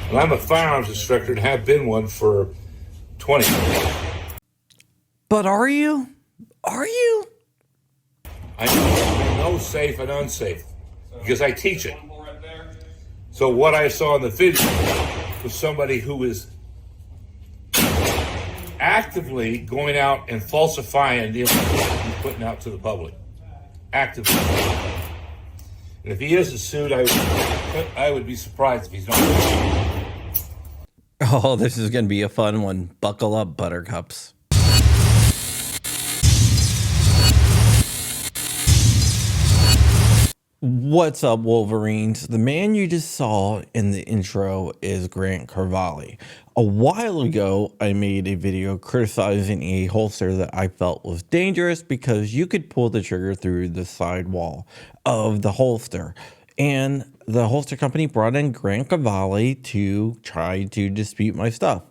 And I'm a firearms instructor and have been one for 20 years. But are you? Are you? I know safe and unsafe because I teach it. So what I saw in the video was somebody who is actively going out and falsifying the information he's putting out to the public. Actively. And if he is sued, I would be surprised if he's not. Oh, this is going to be a fun one. Buckle up, buttercups. What's up, Wolverines? The man you just saw in the intro is Grant Cavalli. A while ago, I made a video criticizing a holster that I felt was dangerous because you could pull the trigger through the side wall of the holster. And the holster company brought in Grant Cavalli to try to dispute my stuff.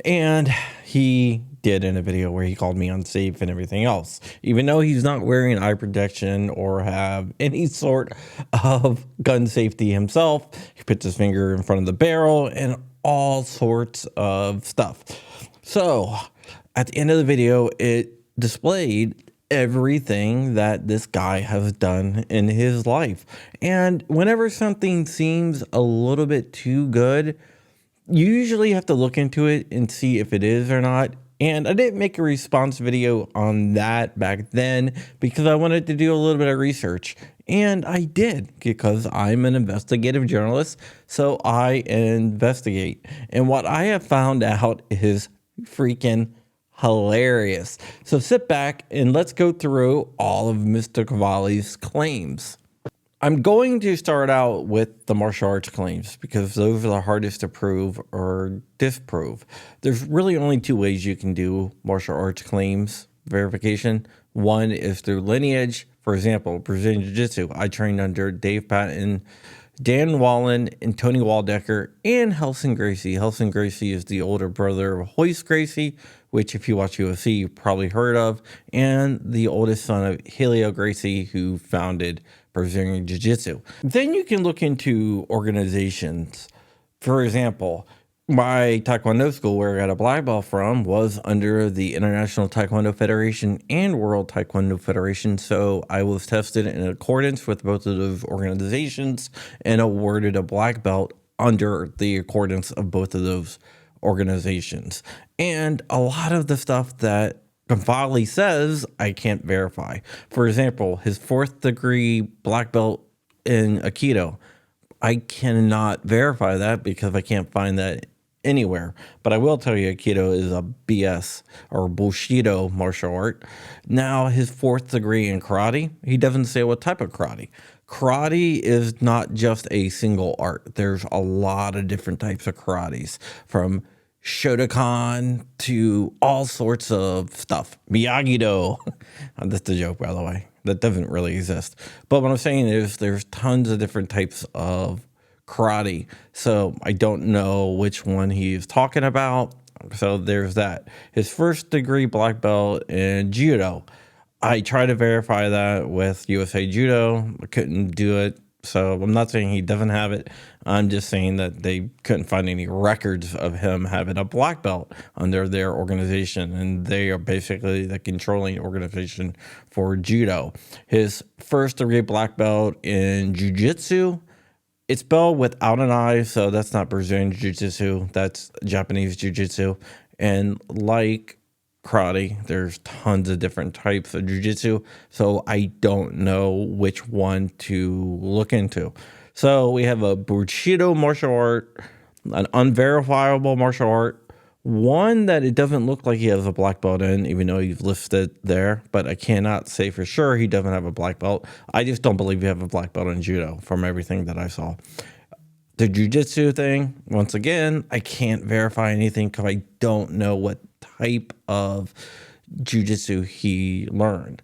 And he did in a video where he called me unsafe and everything else, even though he's not wearing eye protection or have any sort of gun safety himself. He puts his finger in front of the barrel and all sorts of stuff. So at the end of the video, it displayed everything that this guy has done in his life. And whenever something seems a little bit too good, you usually have to look into it and see if it is or not. And I didn't make a response video on that back then because I wanted to do a little bit of research. And I did because I'm an investigative journalist, so I investigate. And what I have found out is freaking hilarious. So sit back and let's go through all of Mr. Cavalli's claims. I'm going to start out with the martial arts claims because those are the hardest to prove or disprove. There's really only two ways you can do martial arts claims verification. One is through lineage. For example, Brazilian Jiu-Jitsu. I trained under Dave Patton, Dan Wallen, and Tony Waldecker, and Helson Gracie. Helson Gracie is the older brother of Hoist Gracie, which if you watch UFC, you've probably heard of, and the oldest son of Helio Gracie, who founded Brazilian Jiu-Jitsu. Then you can look into organizations. For example, my Taekwondo school, where I got a black belt from, was under the International Taekwondo Federation and World Taekwondo Federation. So I was tested in accordance with both of those organizations and awarded a black belt under the accordance of both of those organizations. And a lot of the stuff that Cavalli says I can't verify. For example, his 4th degree black belt in Aikido. I cannot verify that because I can't find that anywhere. But I will tell you Aikido is a BS or Bushido martial art. Now, his 4th degree in karate, he doesn't say what type of karate. Karate is not just a single art. There's a lot of different types of karates, from Shotokan to all sorts of stuff. Miyagi-Do. That's a joke, by the way. That doesn't really exist. But what I'm saying is there's tons of different types of karate. So I don't know which one he's talking about. So there's that. His 1st degree black belt in Judo. I tried to verify that with USA Judo. I couldn't do it. So I'm not saying he doesn't have it. I'm just saying that they couldn't find any records of him having a black belt under their organization. And they are basically the controlling organization for Judo. His 1st degree black belt in Jiu-Jitsu, it's spelled without an I. So that's not Brazilian Jiu-Jitsu. That's Japanese Jiu-Jitsu. And like karate, there's tons of different types of jiu-jitsu, so I don't know which one to look into. So we have a Bushido martial art, an unverifiable martial art, one that it doesn't look like he has a black belt in, even though he's listed there, but I cannot say for sure he doesn't have a black belt. I just don't believe you have a black belt in judo from everything that I saw. The jiu-jitsu thing, once again, I can't verify anything because I don't know what type of jiu-jitsu he learned.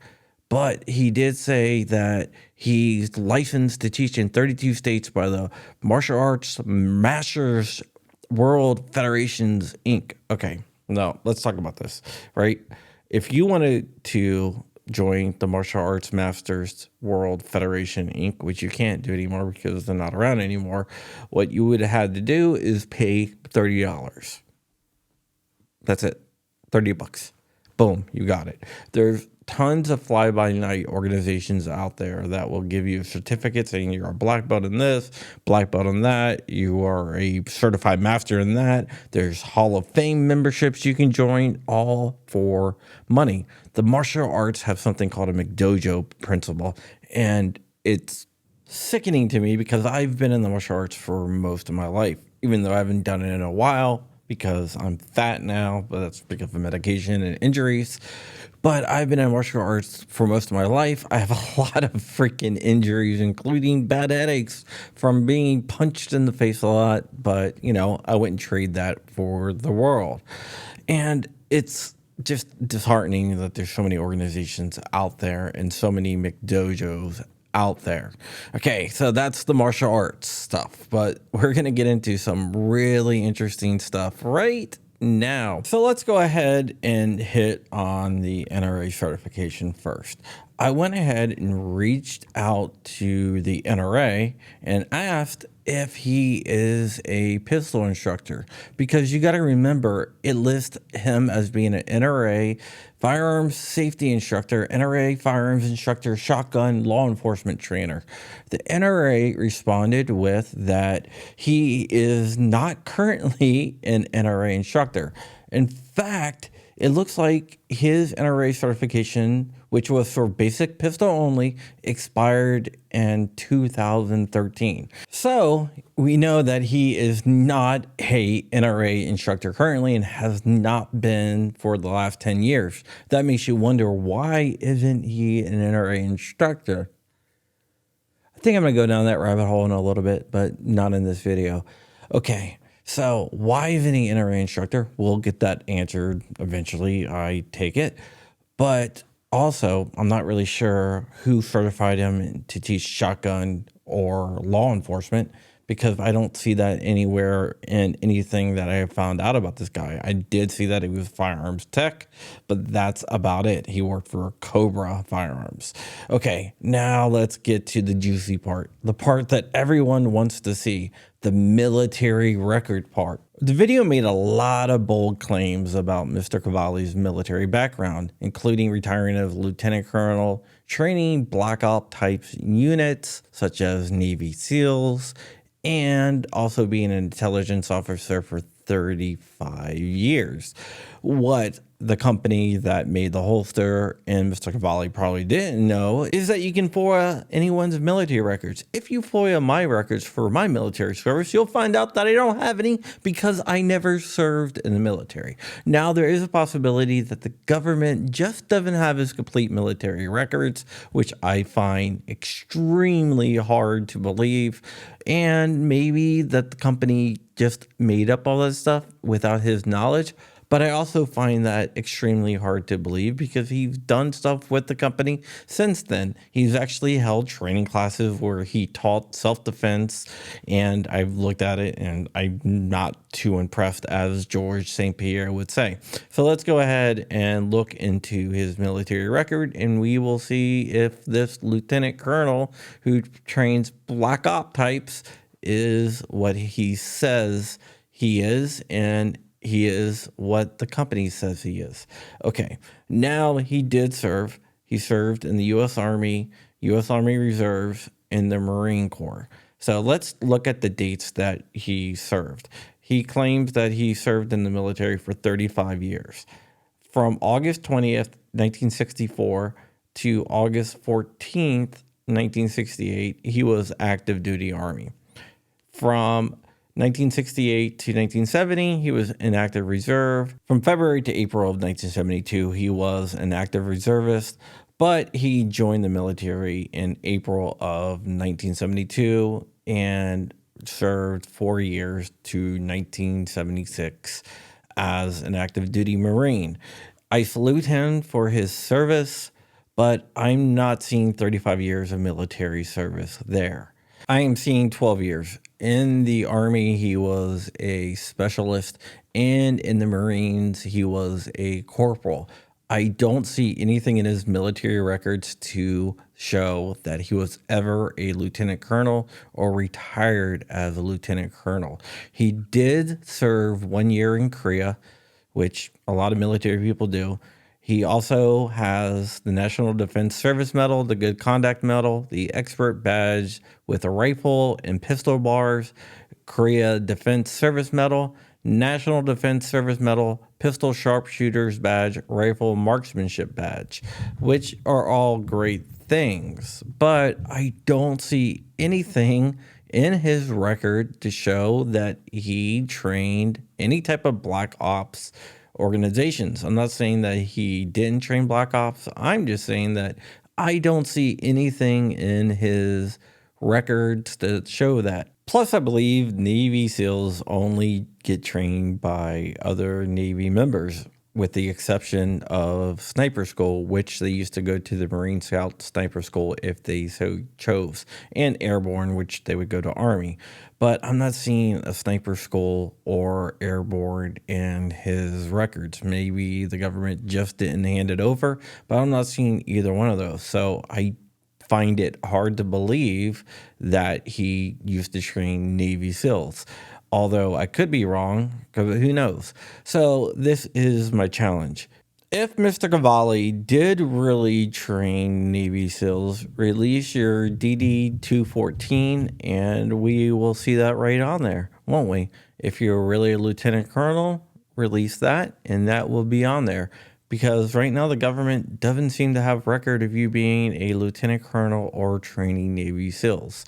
But he did say that he's licensed to teach in 32 states by the Martial Arts Masters World Federations, Inc. Okay, now let's talk about this, right? If you wanted to join the Martial Arts Masters World Federation Inc., which you can't do anymore because they're not around anymore, what you would have had to do is pay $30. That's it. $30. Boom, you got it. There's tons of fly-by-night organizations out there that will give you certificates saying you're a black belt in this, black belt in that, you are a certified master in that. There's Hall of Fame memberships you can join, all for money. The martial arts have something called a McDojo principle, and it's sickening to me because I've been in the martial arts for most of my life, even though I haven't done it in a while because I'm fat now, but that's because of medication and injuries. But I've been in martial arts for most of my life. I have a lot of freaking injuries, including bad headaches from being punched in the face a lot. But, I wouldn't trade that for the world. And it's just disheartening that there's so many organizations out there and so many McDojos out there. Okay, so that's the martial arts stuff, but we're going to get into some really interesting stuff right now. So let's go ahead and hit on the NRA certification first. I went ahead and reached out to the NRA and asked if he is a pistol instructor, because you got to remember it lists him as being an NRA firearms safety instructor, NRA firearms instructor, shotgun law enforcement trainer. The NRA responded with that he is not currently an NRA instructor. In fact, it looks like his NRA certification, which was for basic pistol only, expired in 2013. So we know that he is not a NRA instructor currently and has not been for the last 10 years. That makes you wonder, why isn't he an NRA instructor? I think I'm going to go down that rabbit hole in a little bit, but not in this video. Okay. So why isn't he an NRA instructor? We'll get that answered eventually, I take it. But also, I'm not really sure who certified him to teach shotgun or law enforcement, because I don't see that anywhere in anything that I have found out about this guy. I did see that he was firearms tech, but that's about it. He worked for Cobra Firearms. Okay, now let's get to the juicy part, the part that everyone wants to see, the military record part. The video made a lot of bold claims about Mr. Cavalli's military background, including retiring as lieutenant colonel, training black op types units such as Navy SEALs, and also being an intelligence officer for 35 years. What the company that made the holster and Mr. Cavalli probably didn't know is that you can FOIA anyone's military records. If you FOIA my records for my military service, you'll find out that I don't have any because I never served in the military. Now, there is a possibility that the government just doesn't have his complete military records, which I find extremely hard to believe. And maybe that the company just made up all that stuff without his knowledge. But I also find that extremely hard to believe because he's done stuff with the company since then. He's actually held training classes where he taught self-defense, and I've looked at it and I'm not too impressed, as George St. Pierre would say. So let's go ahead and look into his military record, and we will see if this lieutenant colonel who trains black op types is what he says he is, and he is what the company says he is. Okay, now he did serve. He served in the U.S. Army, U.S. Army Reserves, and the Marine Corps. So let's look at the dates that he served. He claims that he served in the military for 35 years. From August 20th, 1964 to August 14th, 1968, he was active duty Army. From 1968 to 1970, he was in active reserve. From February to April of 1972, he was an active reservist, but he joined the military in April of 1972 and served 4 years to 1976 as an active duty Marine. I salute him for his service, but I'm not seeing 35 years of military service there. I am seeing 12 years. In the Army, he was a specialist, and in the Marines, he was a corporal. I don't see anything in his military records to show that he was ever a lieutenant colonel or retired as a lieutenant colonel. He did serve 1 year in Korea, which a lot of military people do. He also has the National Defense Service Medal, the Good Conduct Medal, the Expert Badge with a rifle and pistol bars, Korea Defense Service Medal, National Defense Service Medal, Pistol Sharpshooters Badge, Rifle Marksmanship Badge, which are all great things. But I don't see anything in his record to show that he trained any type of black ops organizations. I'm not saying that he didn't train black ops. I'm just saying that I don't see anything in his records that show that. Plus, I believe Navy SEALs only get trained by other Navy members, with the exception of sniper school, which they used to go to the Marine Scout sniper school if they so chose, and airborne, which they would go to Army. But I'm not seeing a sniper school or airborne in his records. Maybe the government just didn't hand it over, but I'm not seeing either one of those. So I find it hard to believe that he used to train Navy SEALs. Although I could be wrong, because who knows? So this is my challenge. If Mr. Cavalli did really train Navy SEALs, release your DD-214 and we will see that right on there, won't we? If you're really a lieutenant colonel, release that and that will be on there. Because right now the government doesn't seem to have record of you being a lieutenant colonel or training Navy SEALs.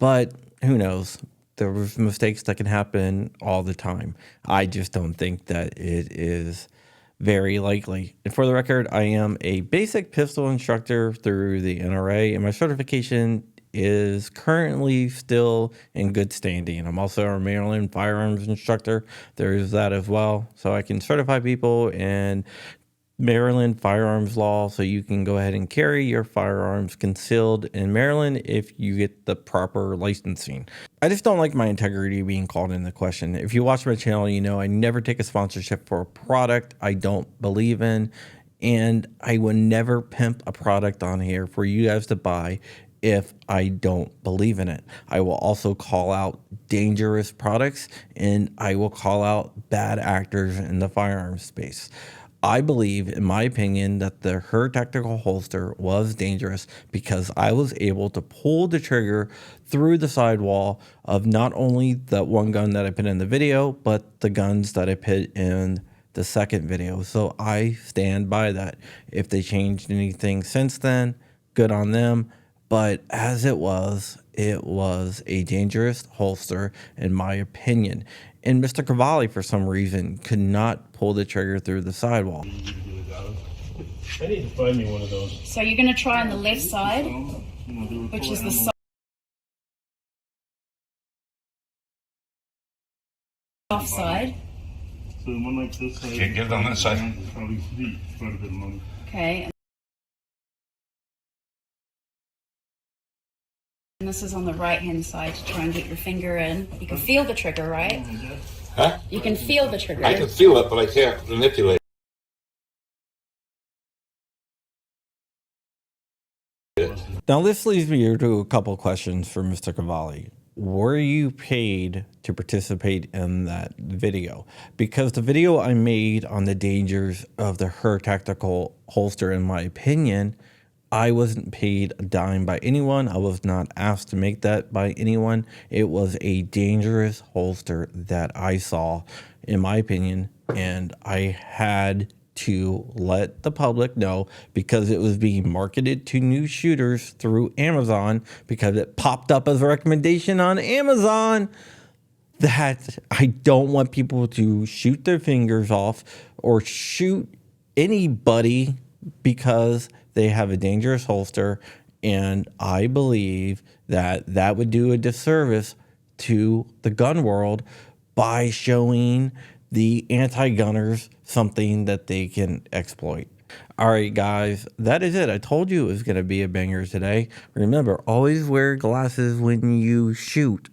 But who knows? There's mistakes that can happen all the time. I just don't think that it is very likely. And for the record, I am a basic pistol instructor through the NRA, and my certification is currently still in good standing. I'm also a Maryland firearms instructor. There's that as well. So I can certify people in Maryland firearms law, so you can go ahead and carry your firearms concealed in Maryland if you get the proper licensing. I just don't like my integrity being called into question. If you watch my channel, you know I never take a sponsorship for a product I don't believe in, and I would never pimp a product on here for you guys to buy if I don't believe in it. I will also call out dangerous products, and I will call out bad actors in the firearms space. I believe, in my opinion, that the Her Tactical Holster was dangerous because I was able to pull the trigger through the sidewall of not only that one gun that I put in the video, but the guns that I put in the second video. So I stand by that. If they changed anything since then, good on them. But as it was a dangerous holster, in my opinion. And Mr. Cavalli, for some reason, could not pull the trigger through the sidewall. I need to find me one of those. So you're going to try on the left side, which is the soft side. So one like this side. Can't get it on that side. Probably quite a bit of money. Okay. And this is on the right-hand side to try and get your finger in. You can feel the trigger, right? Huh? You can feel the trigger. I can feel it, but I can't manipulate it. Now this leads me to a couple questions for Mr. Cavalli. Were you paid to participate in that video? Because the video I made on the dangers of the Her Tactical Holster, in my opinion, I wasn't paid a dime by anyone. I was not asked to make that by anyone. It was a dangerous holster that I saw, in my opinion, and I had to let the public know because it was being marketed to new shooters through Amazon, because it popped up as a recommendation on Amazon, that I don't want people to shoot their fingers off or shoot anybody because they have a dangerous holster. And I believe that that would do a disservice to the gun world by showing the anti-gunners something that they can exploit. All right, guys, that is it. I told you it was going to be a banger today. Remember, always wear glasses when you shoot.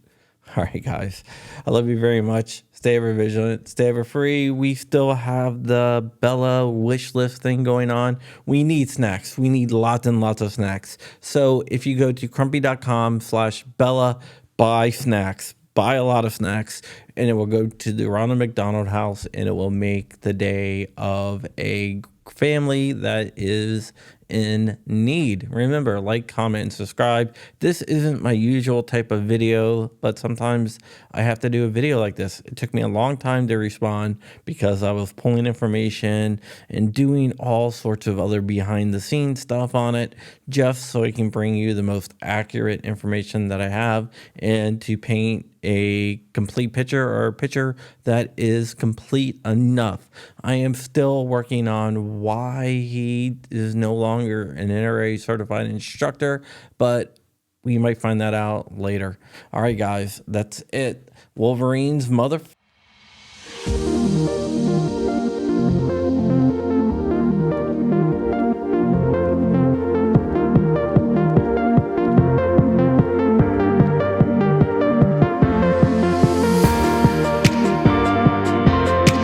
All right, guys. I love you very much. Stay ever vigilant. Stay ever free. We still have the Bella wish list thing going on. We need snacks. We need lots and lots of snacks. So if you go to crumpy.com/Bella, buy snacks. Buy a lot of snacks, and it will go to the Ronald McDonald House, and it will make the day of a family that is in need. Remember, like, comment, and subscribe. This isn't my usual type of video, but sometimes I have to do a video like this. It took me a long time to respond because I was pulling information and doing all sorts of other behind the scenes stuff on it, just so I can bring you the most accurate information that I have and to paint a complete picture, or a picture that is complete enough. I am still working on why he is no longer an NRA certified instructor, but we might find that out later. All right, guys, that's it. Wolverine's mother